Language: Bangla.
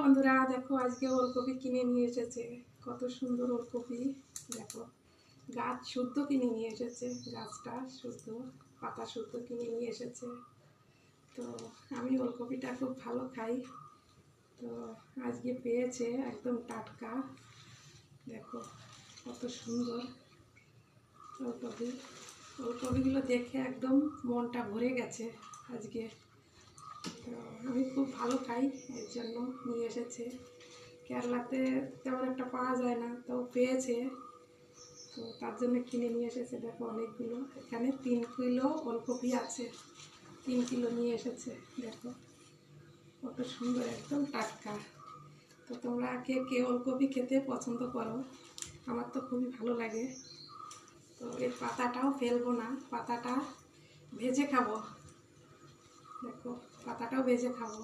বন্ধুরা, দেখো আজকে ওলকপি কিনে নিয়ে এসেছে। কত সুন্দর ওলকপি! দেখো, গাছ শুদ্ধ কিনে নিয়ে এসেছে, গাছটা শুদ্ধ, পাতা শুদ্ধ কিনে নিয়ে এসেছে। তো আমি ওলকপিটা খুব ভালো খাই, তো আজকে পেয়েছে একদম টাটকা। দেখো কত সুন্দর ওলকপি! ওলকপিগুলো দেখে একদম মনটা ভরে গেছে আজকে। তো আমি খুব ভালো খাই, এর জন্য নিয়ে এসেছে। কেরালাতে তেমন একটা পাওয়া যায় না, তো পেয়েছে, তো তার জন্য কিনে নিয়ে এসেছে। দেখো অনেকগুলো, এখানে 3 কিলো ওলকপি আছে, 3 কিলো নিয়ে এসেছে। দেখো কত সুন্দর, একদম টাটকা। তো তোমরা কে কে ওলকপি খেতে পছন্দ করো? আমার তো খুবই ভালো লাগে। তো এর পাতাটাও ফেলবো না, পাতাটা ভেজে খাবো। দেখো পাতাটাও ভেজে খাবো।